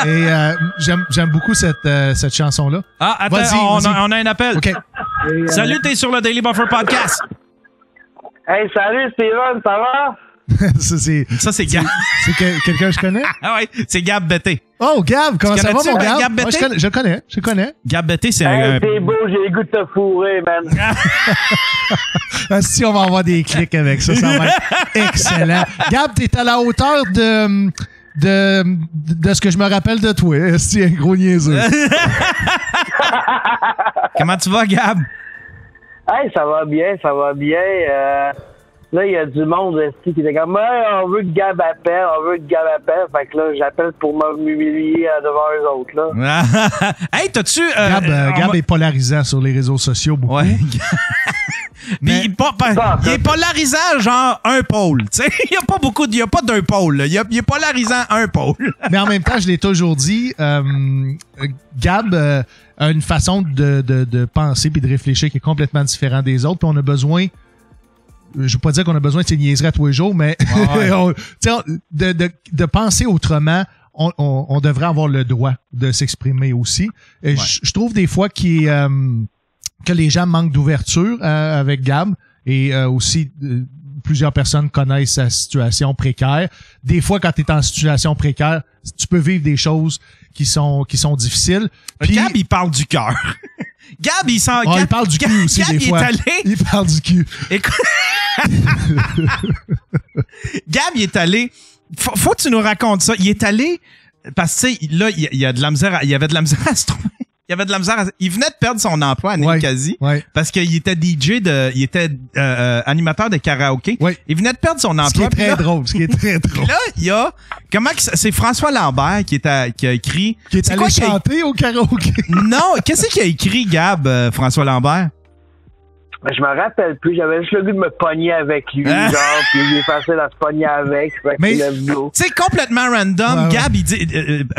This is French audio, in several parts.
Et j'aime beaucoup cette chanson-là. Ah, attends, Vas-y. On a un appel. OK. Salut, t'es sur le Daily Buffer Podcast. Hey, salut Steven, ça va? Ça, c'est Gab. C'est quelqu'un que je connais? Ah ouais, c'est Gab Betté. Oh, Gab, comment ça va, mon Gab? Gab Betté? Moi, je le connais. Gab Betté, c'est Hey, un... t'es beau, j'ai le goût de te fourrer, man. Si on va avoir des clics avec ça, ça va être excellent. Gab, t'es à la hauteur de ce que je me rappelle de toi. C'est un gros niaiseux. Comment tu vas, Gab? Hey, ça va bien, ça va bien. Là, il y a du monde qui était comme hey, on veut que Gab appelle. Fait que là, j'appelle pour m'humilier devant eux autres, là. Hey, t'as-tu... Gab est polarisant sur les réseaux sociaux beaucoup. Ouais. Mais il est polarisant, genre un pôle. Tu sais, il y a pas d'un pôle. Il est polarisant un pôle. Mais en même temps, je l'ai toujours dit, Gab a une façon de penser puis de réfléchir qui est complètement différente des autres. Puis on a besoin, je veux pas dire qu'on a besoin de ces niaiseries à tous les jours, mais de penser autrement. On devrait avoir le droit de s'exprimer aussi. Et je trouve des fois que les gens manquent d'ouverture avec Gab et aussi plusieurs personnes connaissent sa situation précaire. Des fois, quand tu es en situation précaire, tu peux vivre des choses qui sont difficiles. Puis, Gab, il parle du cœur. Gab, il sent... il parle du cul aussi, des fois. Il parle du cul. Écoute... Gab, il est allé... Faut que tu nous racontes ça. Il est allé... Parce que, tu sais, là, il y avait de la misère à se trouver. Il venait de perdre son emploi à Ninkasi parce qu'il était DJ il était animateur de karaoké. Ouais. Il venait de perdre son emploi. Ce qui est très drôle. Là, il y a c'est François Lambert qui a écrit. Qui est allé chanter au karaoké. Non, qu'est-ce qu'il a écrit, Gab, François Lambert? Je me rappelle plus, j'avais juste le goût de me pogner avec lui, genre, puis il est facile à se pogner avec. Mais, tu sais, complètement random, Gab, il dit,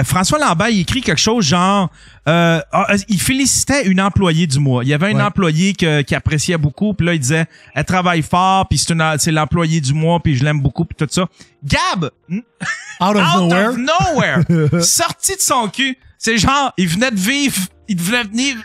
François Lambert, il écrit quelque chose genre, il félicitait une employée du mois. Il y avait une employée qui appréciait beaucoup, puis là, il disait, elle travaille fort, puis c'est l'employée du mois, puis je l'aime beaucoup, puis tout ça. Gab, out of nowhere, sorti de son cul, c'est genre, il venait venir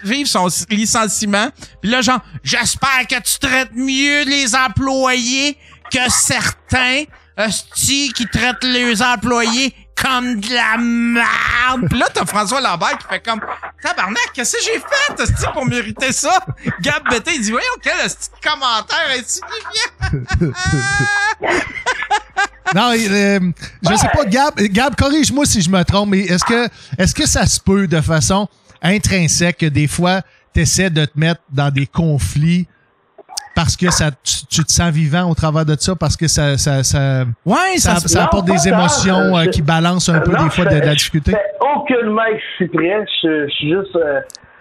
vivre son licenciement. Puis là, genre, j'espère que tu traites mieux les employés que certains hosties qui traitent les employés comme de la merde. Puis là, t'as François Lambert qui fait comme tabarnak, qu'est-ce que j'ai fait, hostie, pour mériter ça? Gab Betté, il dit, voyons, quel hostie de commentaire insignifiant. Non, je sais pas, Gab, corrige-moi si je me trompe, mais est-ce que ça se peut de façon intrinsèque que des fois, t'essaies de te mettre dans des conflits parce que tu te sens vivant au travers de ça, parce que ça apporte des émotions qui balancent un peu des fois de la difficulté? Aucunement exprès, je suis juste...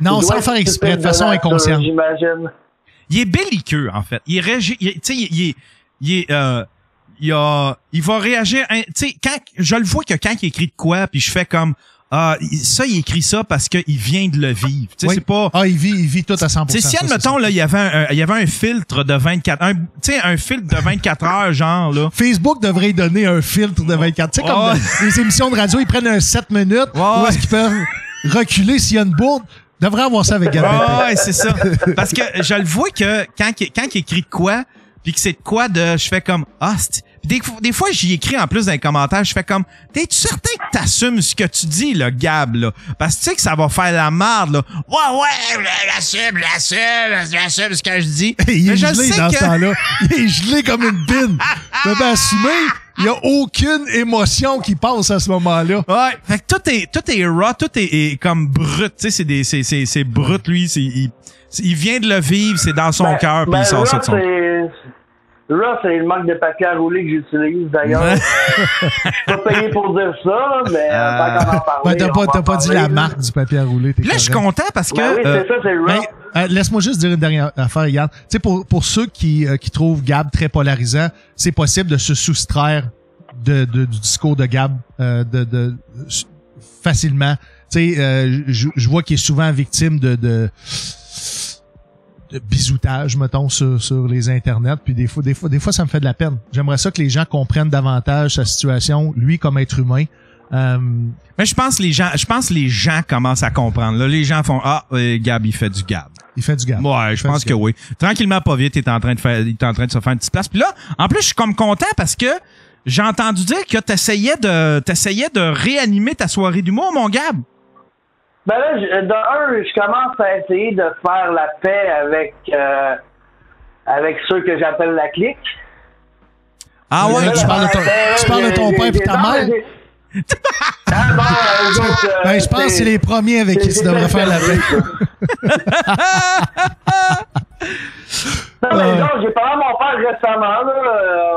non, sans faire exprès, de façon inconsciente. J'imagine. Il est belliqueux, en fait. Il va réagir, tu sais, je le vois que quand il écrit de quoi, puis je fais comme, il écrit ça parce qu'il vient de le vivre. Tu sais, c'est pas... il vit tout à 100%. Tu sais, si, admettons, là, il y avait un filtre de 24, un filtre de 24 heures, genre, là. Facebook devrait donner un filtre de 24. Tu sais, comme les émissions de radio, ils prennent un 7 minutes, où est-ce qu'ils peuvent reculer s'il y a une bourde. Devrait avoir ça avec Gab Betté. Ouais, c'est ça. Parce que je le vois que quand il écrit de quoi, puis que c'est de quoi je fais comme, des fois, j'y écris en plus dans les commentaires, je fais comme, t'es-tu certain que t'assumes ce que tu dis, là, Gab, là? Parce que tu sais que ça va faire la merde, là. Ouais, j'assume ce que je dis. Il est gelé dans ce temps-là. Il est gelé comme une bine. T'as bien assumé. Il n'y a aucune émotion qui passe à ce moment-là. Ouais. Fait que tout est raw, tout est comme brut. Tu sais, c'est brut, lui. Il vient de le vivre, c'est dans son cœur, puis il sort ça de son... Là, c'est le manque de papier à rouler que j'utilise, d'ailleurs. Je suis pas payé pour dire ça, mais tant qu'on en parle. T'as pas dit la marque du papier à rouler. Là, je suis content parce que... oui, c'est ça, c'est le laisse-moi juste dire une dernière affaire, Yann. Tu sais, pour ceux qui trouvent Gab très polarisant, c'est possible de se soustraire du discours de Gab facilement. Tu sais, je vois qu'il est souvent victime de bisoutage, mettons, sur les internets, puis des fois, ça me fait de la peine. J'aimerais ça que les gens comprennent davantage sa situation, lui comme être humain, Mais je pense que les gens commencent à comprendre. Là, les gens font Gab, il fait du Gab. Il fait du Gab. Ouais, je pense que oui. Tranquillement, pas vite, il est en train de se faire une petite place. Puis là, en plus, je suis comme content parce que j'ai entendu dire que t'essayais de réanimer ta soirée d'humour, mon Gab. Ben là, je commence à essayer de faire la paix avec ceux que j'appelle la clique. Ah ouais, tu parles de ton père et ta mère? Je pense que c'est les premiers avec qui tu devrais faire la paix. Non, mais non, j'ai parlé à mon père récemment, là.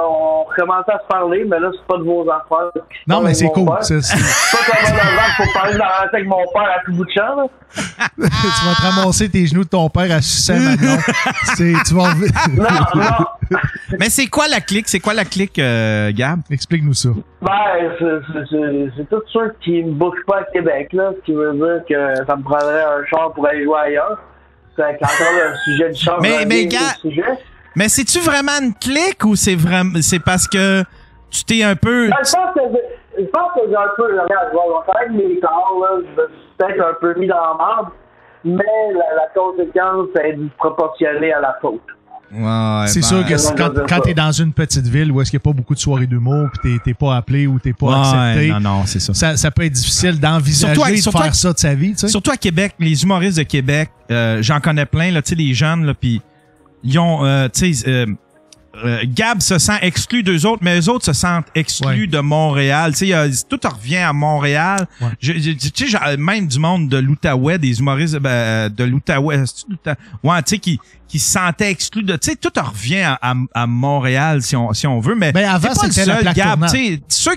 On commençait à se parler, mais là, c'est pas de vos affaires. Non, mais c'est cool. C'est pas comme avant, faut parler avec mon père à tout bout de champ, là. Tu vas te ramasser tes genoux de ton père à sucer maintenant. Tu vas... Non. Mais c'est quoi la clique? C'est quoi la clique, Gab? Explique-nous ça. Ben, c'est tous ceux qui me bougent pas à Québec, là. Ce qui veut dire que ça me prendrait un char pour aller jouer ailleurs. C'est encore le sujet du char. Mais gars, mais c'est-tu vraiment une clique ou c'est parce que tu t'es un peu... Ben, je pense que j'ai un peu... Regarde, on travaille avec mes corps, là. Je me suis peut-être un peu mis dans la merde, mais la conséquence est proportionnée à la faute. Ouais, c'est sûr que quand t'es dans une petite ville où est-ce qu'il n'y a pas beaucoup de soirées d'humour pis t'es pas appelé ou t'es pas accepté, non, c'est ça. Ça peut être difficile d'envisager de faire ça de sa vie, tu sais. Surtout à Québec, les humoristes de Québec, j'en connais plein, là, tu sais, les jeunes, là, pis ils ont, tu sais, Gab se sent exclu d'eux autres, mais eux autres se sentent exclus de Montréal. Tu sais, tout revient à Montréal. Ouais. Tu sais, même du monde de l'Outaouais, des humoristes de l'Outaouais, ouais, tu sais, qui se sentaient exclus de... Tu sais, tout revient à Montréal, si on veut, mais avant, c'était la plaque Gab. Tu sais,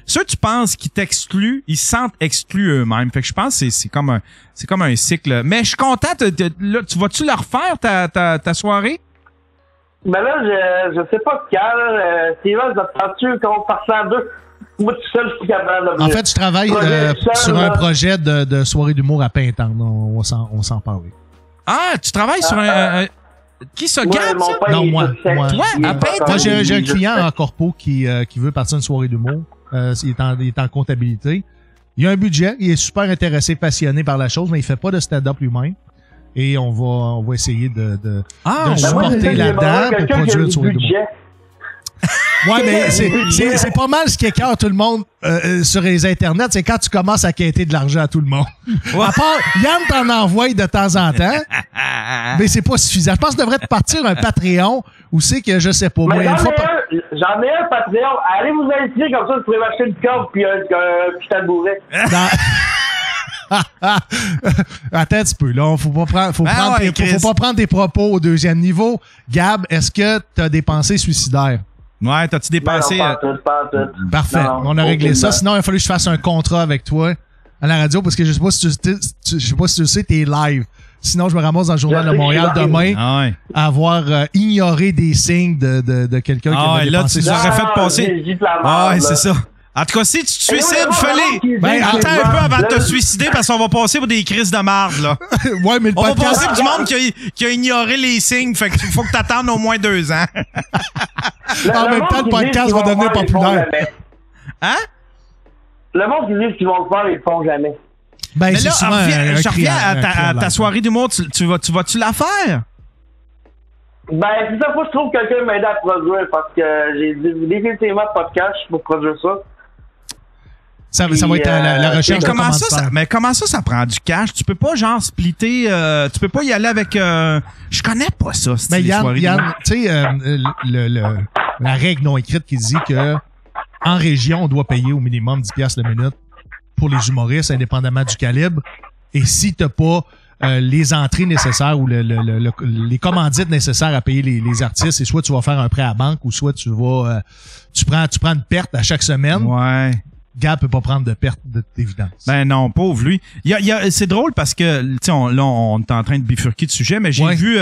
ceux que tu penses qui t'excluent, ils se sentent exclus eux-mêmes. Fait que je pense que c'est comme un cycle. Mais je suis content. Là, vas-tu leur refaire ta soirée? Ben là, je sais pas quand. Steven, ça te prend-tu qu'on fasse ça à deux? Moi, tout seul, je suis capable de... En fait, je travaille sur un projet de soirée d'humour à Pintendre. On va s'en parler. Ah, tu travailles sur un... Qui ça, Gab, ça? Non, moi. Toi, à Pintendre? Moi, j'ai un client en corpo qui veut partir une soirée d'humour. Il est en comptabilité. Il a un budget. Il est super intéressé, passionné par la chose, mais il fait pas de stand-up lui-même. Et on va essayer de supporter là-dedans pour produire une soirée d'humour. Ouais, mais c'est pas mal ce qui écarte tout le monde sur les internets, c'est quand tu commences à quêter de l'argent à tout le monde. À part, Yann t'en envoie de temps en temps, mais c'est pas suffisant. Je pense que devrait te partir un Patreon où c'est que je sais pas. Mais j'en ai un Patreon. Allez vous inscrire comme ça, vous pouvez m'acheter une corde puis un petit tabouret. Attends un petit peu, là. Faut pas prendre tes propos au deuxième niveau. Gab, est-ce que t'as des pensées suicidaires? Ouais, t'as-tu dépensé? Pas tout. Parfait. Non, on a réglé ça. Sinon, il a fallu que je fasse un contrat avec toi à la radio parce que je sais pas si tu sais, t'es live. Sinon, je me ramasse dans le Journal de Montréal demain à avoir ignoré des signes de quelqu'un qui avait dépensé. Là, tu aurais fait passer. Ouais, c'est ça. En tout cas, si tu te suicides, fallait. Attends un peu avant de te suicider parce qu'on va passer pour des crises de marde, là. Ouais, mais le podcast... On va passer pour du monde qui a ignoré les signes, fait qu'il faut que t'attendes au moins 2 ans. En même temps, le podcast va devenir populaire. Hein? Le monde qui dit qu'ils vont le faire, ils le font jamais. Ben, mais là, je reviens à ta soirée d'humour. Tu vas-tu la faire? Ben, c'est ça, faut que je trouve quelqu'un m'aider à produire parce que j'ai définitivement pas de cash pour produire ça. Ça va être la recherche de comment ça. Mais comment ça prend du cash? Tu peux pas, genre, splitter... tu peux pas y aller avec... je connais pas ça, mais Yann, tu sais, la règle non écrite qui dit que en région, on doit payer au minimum 10$ la minute pour les humoristes, indépendamment du calibre. Et si t'as pas les entrées nécessaires ou les commandites nécessaires à payer les artistes, c'est soit tu vas faire un prêt à la banque ou soit tu vas... tu prends une perte à chaque semaine. Ouais. Gab peut pas prendre de perte d'évidence. Ben non, pauvre lui. C'est drôle parce que, tu sais, on est en train de bifurquer de sujet, mais j'ai vu,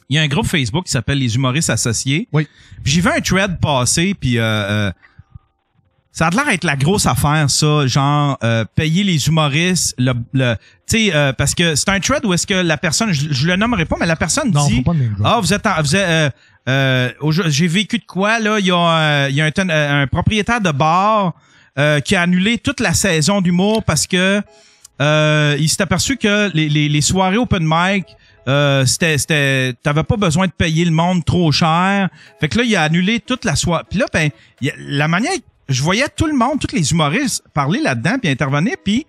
il y a un groupe Facebook qui s'appelle Les Humoristes Associés. Oui. Puis j'ai vu un thread passer, puis ça a l'air d'être la grosse affaire, ça, genre payer les humoristes, tu sais, parce que c'est un thread où est-ce que la personne, je le nommerai pas, mais la personne dit, j'ai vécu de quoi là, il y a un propriétaire de bar. qui a annulé toute la saison d'humour parce que il s'est aperçu que les soirées open mic, t'avais pas besoin de payer le monde trop cher. Fait que là, il a annulé toute la soirée. Puis là, ben, la manière, je voyais tout le monde, tous les humoristes parler là-dedans puis intervenir, puis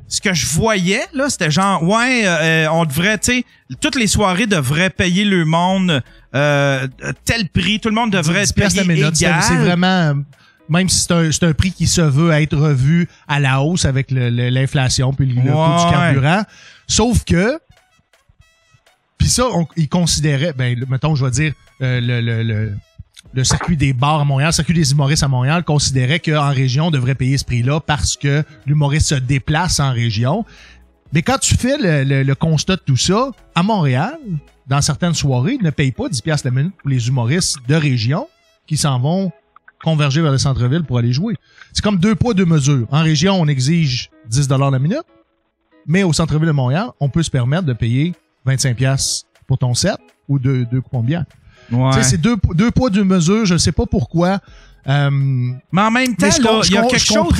ce que je voyais, là, c'était genre, on devrait, tu sais, toutes les soirées devraient payer le monde tel prix, tout le monde devrait payer égal. C'est vraiment, même si c'est un prix qui se veut être revu à la hausse avec l'inflation puis le coût du carburant. Sauf que, puis ça, ils considéraient, ben, mettons, je vais dire, le circuit des bars à Montréal, le circuit des humoristes à Montréal considérait qu'en région, on devrait payer ce prix-là parce que l'humoriste se déplace en région. Mais quand tu fais le constat de tout ça, à Montréal, dans certaines soirées, ils ne payent pas 10$ la minute pour les humoristes de région qui s'en vont converger vers le centre-ville pour aller jouer. C'est comme 2 poids, 2 mesures. En région, on exige 10$ la minute, mais au centre-ville de Montréal, on peut se permettre de payer 25$ pour ton set ou deux coupons de bière. Ouais. Tu sais, c'est 2 poids, 2 mesures. Je sais pas pourquoi. Mais en même temps, il y a quelque chose.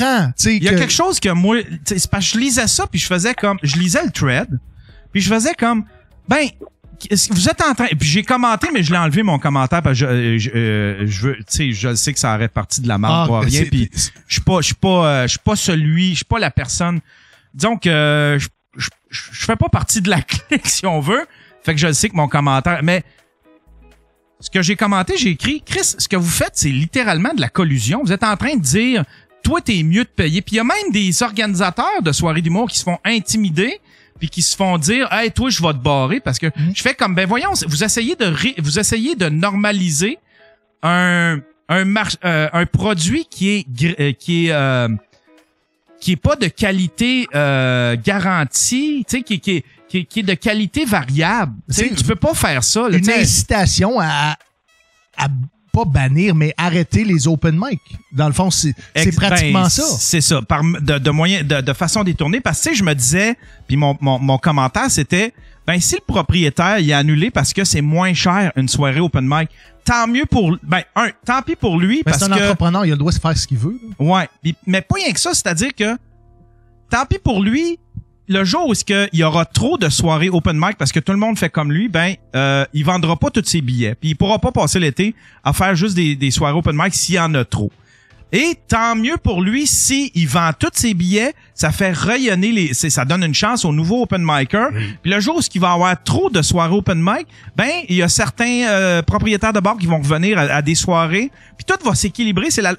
Il y a quelque chose que moi, c'est parce que je lisais ça puis je faisais comme, je lisais le thread puis je faisais comme, ben, vous êtes en train, puis j'ai commenté mais je l'ai enlevé mon commentaire parce que je veux, tu sais, je sais que ça aurait parti de la merde pour rien puis je suis pas la personne. Disons que je fais pas partie de la clique si on veut. Fait que je sais que mon commentaire, mais ce que j'ai commenté, j'ai écrit, Chris, ce que vous faites, c'est littéralement de la collusion. Vous êtes en train de dire, toi, t'es mieux de payer. Puis il y a même des organisateurs de soirées d'humour qui se font intimider puis qui se font dire, hey, toi, je vais te barrer parce que je fais comme, ben voyons, vous essayez de normaliser un produit qui est pas de qualité garantie, tu sais, qui est de qualité variable. Tu peux pas faire ça. Là, une incitation à pas bannir, mais arrêter les open mic. Dans le fond, c'est pratiquement ça. C'est ça, de façon détournée. Parce que tu sais, je me disais, puis mon commentaire, c'était, ben si le propriétaire il a annulé parce que c'est moins cher une soirée open mic, tant mieux pour, tant pis pour lui. Ben, parce que c'est un entrepreneur, il a le droit de faire ce qu'il veut. Là. Ouais, mais pas rien que ça, c'est-à-dire que tant pis pour lui. Le jour où il y aura trop de soirées open mic parce que tout le monde fait comme lui, ben il vendra pas tous ses billets. Puis il pourra pas passer l'été à faire juste des soirées open mic s'il y en a trop. Et tant mieux pour lui si il vend tous ses billets, ça fait rayonner ça donne une chance aux nouveaux open micers. Puis le jour où il va y avoir trop de soirées open mic, ben il y a certains propriétaires de bars qui vont revenir à des soirées, puis tout va s'équilibrer, c'est la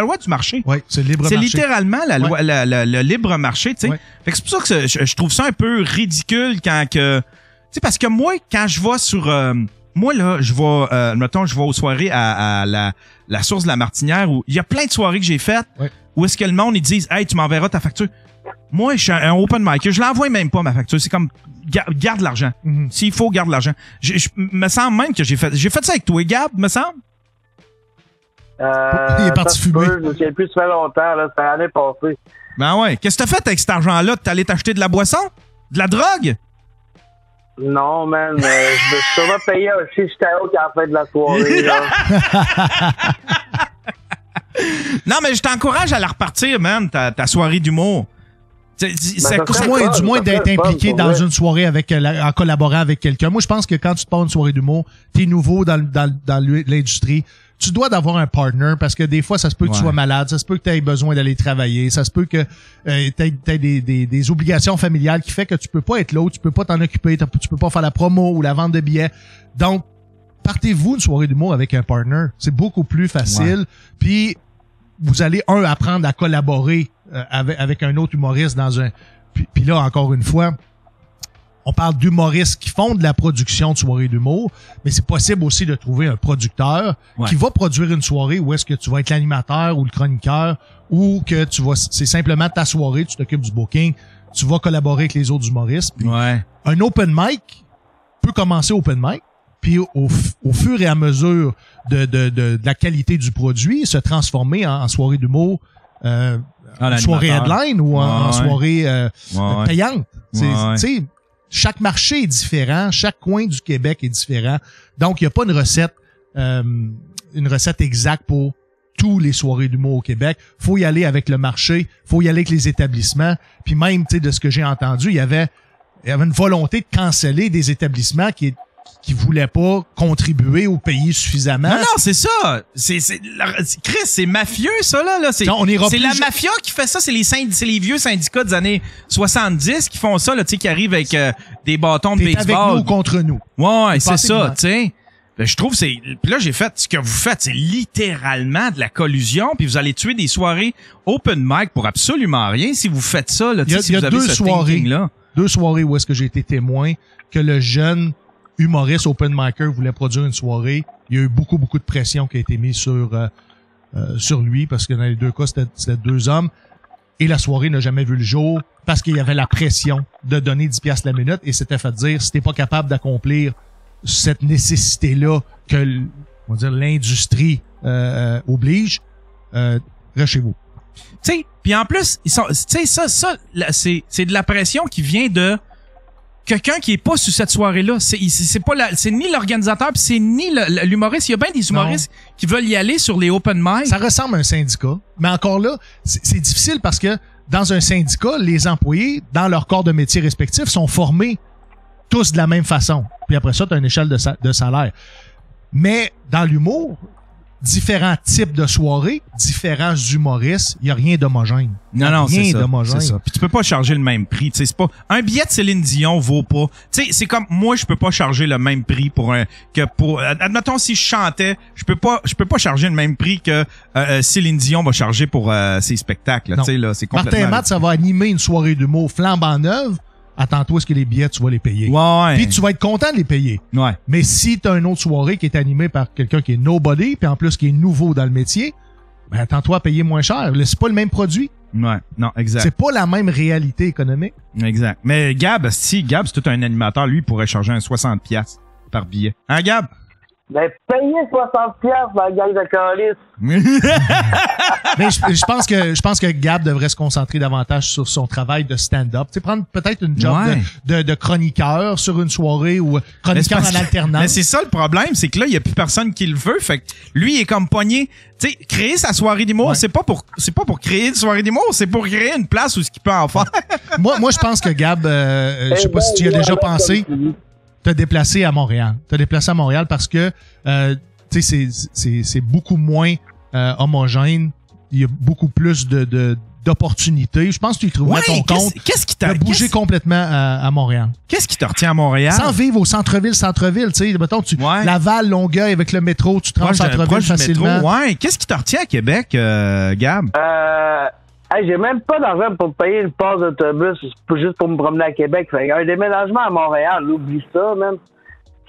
loi du marché. Oui, c'est le libre marché. C'est littéralement la loi le libre marché, tu sais. Ouais. Fait que c'est pour ça que je trouve ça un peu ridicule quand que tu sais parce que moi quand je vais sur moi, là, je vais aux soirées à la source de la Martinière où il y a plein de soirées que j'ai faites où est-ce que le monde, ils disent, hey, tu m'enverras ta facture. Moi, je suis un open mic. Je l'envoie même pas, ma facture. C'est comme, garde l'argent. Mm-hmm. S'il faut, garde l'argent. Je me semble même que j'ai fait ça avec toi, Gab, me semble. Il est parti fumer. Je me souviens plus, ça fait longtemps, là. C'était l'année passée. Ben ouais. Qu'est-ce que t'as fait avec cet argent-là? T'es allé t'acheter de la boisson? De la drogue? Non, man, je me suis sûrement payé un shish karaoke à la fin de la soirée, là. Non, mais je t'encourage à la repartir, man, ta soirée d'humour. Du moins d'être impliqué dans une soirée en collaborant avec quelqu'un. Moi, je pense que quand tu te pars une soirée d'humour, t'es nouveau dans l'industrie. Tu dois d'avoir un partner parce que des fois, ça se peut que tu sois malade, ça se peut que tu aies besoin d'aller travailler, ça se peut que tu aies des obligations familiales qui fait que tu peux pas être là, tu peux pas t'en occuper, tu peux pas faire la promo ou la vente de billets. Donc, partez-vous une soirée d'humour avec un partner. C'est beaucoup plus facile. Puis, vous allez, apprendre à collaborer avec un autre humoriste dans un... Puis là, encore une fois, on parle d'humoristes qui font de la production de soirées d'humour, mais c'est possible aussi de trouver un producteur qui va produire une soirée où est-ce que tu vas être l'animateur ou le chroniqueur ou que c'est simplement ta soirée, tu t'occupes du booking, tu vas collaborer avec les autres humoristes. Puis un open mic peut commencer open mic, puis au fur et à mesure de la qualité du produit, se transformer en soirée d'humour, en soirée headline ou en soirée payante. Tu sais, chaque marché est différent, chaque coin du Québec est différent. Donc, il n'y a pas une recette exacte pour tous les soirées d'humour au Québec. Faut y aller avec le marché, faut y aller avec les établissements. Puis même, tu sais, de ce que j'ai entendu, il y avait une volonté de canceller des établissements qui voulaient pas contribuer ou payer suffisamment. Non, c'est ça. Chris, c'est mafieux, ça, là. C'est la mafia qui fait ça. C'est les vieux syndicats des années 70 qui font ça, là, tu sais, qui arrivent avec des bâtons de baseball. T'es avec nous ou contre nous. Ouais, c'est ça, tu sais. Je trouve puis là j'ai fait ce que vous faites, c'est littéralement de la collusion, puis vous allez tuer des soirées open mic pour absolument rien si vous faites ça là. Il y a deux soirées où est-ce que j'ai été témoin que le jeune humoriste open micer voulait produire une soirée. Il y a eu beaucoup de pression qui a été mise sur lui parce que dans les deux cas c'était deux hommes et la soirée n'a jamais vu le jour parce qu'il y avait la pression de donner 10$ la minute et s'était fait dire si t'es pas capable d'accomplir cette nécessité-là que, on va dire, l'industrie oblige, reste chez vous. Tu sais, puis en plus, ils sont, tu sais, ça, c'est de la pression qui vient de quelqu'un qui est pas sur cette soirée-là. C'est ni l'organisateur, puis c'est ni l'humoriste. Il y a bien des humoristes qui veulent y aller sur les open mic. Ça ressemble à un syndicat, mais encore là, c'est difficile parce que dans un syndicat, les employés, dans leur corps de métier respectif, sont formés tous de la même façon. Puis après ça, tu as une échelle de salaire. Mais dans l'humour, différents types de soirées, différents humoristes, il n'y a rien d'homogène. Non, rien d'homogène. C'est ça. Puis tu peux pas charger le même prix. C'est pas un billet de Céline Dion vaut pas. Tu sais, c'est comme moi, je peux pas charger le même prix admettons si je chantais, je peux pas charger le même prix que Céline Dion va charger pour ses spectacles. Tu sais là, c'est complètement. Martin Matt, ça va animer une soirée d'humour flambant neuve. Attends-toi à ce que les billets, tu vas les payer. Ouais. Puis tu vas être content de les payer. Ouais. Mais si tu as une autre soirée qui est animée par quelqu'un qui est nobody, puis en plus qui est nouveau dans le métier, ben attends-toi à payer moins cher. C'est pas le même produit. Ouais. Non, exact. C'est pas la même réalité économique. Exact. Mais Gab, c'est tout un animateur. Lui, il pourrait charger un 60$ par billet. Hein, Gab? Ben, payez 60$ dans la gang de calice. Mais je pense que Gab devrait se concentrer davantage sur son travail de stand-up. Tu sais, prendre peut-être une job de chroniqueur sur une soirée ou chroniqueur en alternance. Mais c'est ça le problème, c'est que là, il y a plus personne qui le veut. Fait que lui, il est comme pogné. Tu sais, créer sa soirée d'humour, c'est pas pour créer une soirée d'humour, c'est pour créer une place où ce qu'il peut en faire. moi, je pense que Gab, je sais pas si tu y as déjà pensé. T'as déplacé à Montréal. Parce que tu sais c'est beaucoup moins homogène. Il y a beaucoup plus d'opportunités. Je pense que tu y trouverais ton compte. Qu'est-ce qui t'a bouger complètement à Montréal? Qu'est-ce qui te retient à Montréal? Sans vivre au centre-ville, tu sais, mettons Laval, Longueuil avec le métro, tu te rends au centre-ville facilement. Ouais, qu'est-ce qui te retient à Québec, Gab? Hey, j'ai même pas d'argent pour payer le pass d'autobus juste pour me promener à Québec. Fait un déménagement à Montréal, oublie ça, man.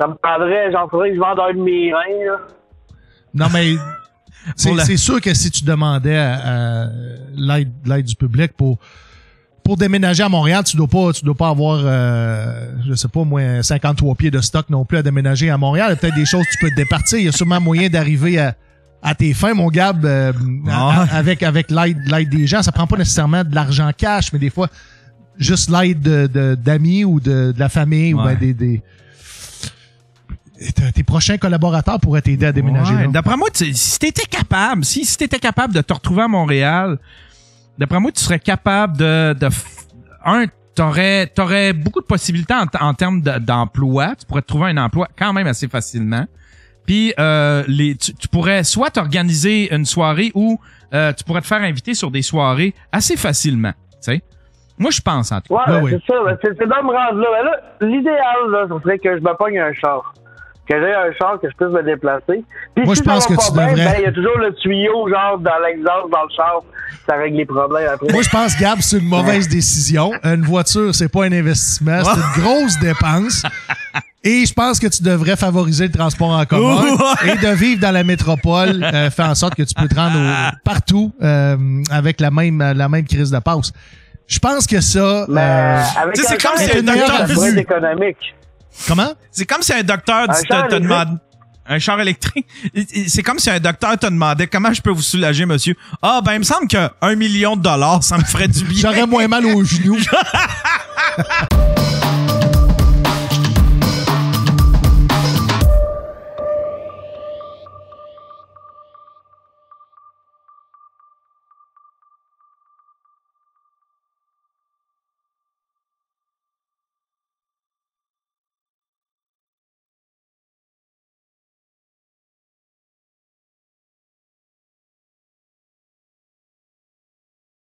Ça me prendrait, faudrait que je vende un demi-rein, là. Non, mais c'est sûr que si tu demandais à l'aide du public pour déménager à Montréal, tu dois pas avoir, je sais pas, moins 53 pieds de stock non plus à déménager à Montréal. Il y a peut-être des choses que tu peux te départir. Il y a sûrement moyen d'arriver à tes fins, mon Gab, avec l'aide des gens. Ça prend pas nécessairement de l'argent cash, mais des fois, juste l'aide d'amis ou de la famille ou ben tes prochains collaborateurs pourraient t'aider à déménager là. D'après moi, si t'étais capable de te retrouver à Montréal, d'après moi, tu serais capable t'aurais beaucoup de possibilités en termes d'emploi. Tu pourrais te trouver un emploi quand même assez facilement. Puis tu pourrais soit t'organiser une soirée ou tu pourrais te faire inviter sur des soirées assez facilement, tu sais. Moi, je pense en tout cas. Ouais, c'est ça. C'est dans me rendre là. Mais là, l'idéal, là, ce serait que je me pogne un char. Que j'ai un char, que je puisse me déplacer. Puis moi, si je pense que tu devrais... il y a toujours le tuyau, genre, dans l'exhaust, dans le char. Ça règle les problèmes après. Moi, je pense, Gab, c'est une mauvaise décision. Une voiture, c'est pas un investissement. C'est une grosse dépense. Et je pense que tu devrais favoriser le transport en commun et de vivre dans la métropole fait en sorte que tu peux te rendre partout avec la même crise de passe. Je pense que ça... c'est comme si un docteur économique. Comment? C'est comme si un docteur te demande... Un char électrique. C'est comme si un docteur te demandait comment je peux vous soulager, monsieur. Ah, ben, il me semble que $1 million, ça me ferait du bien. J'aurais moins mal aux genoux.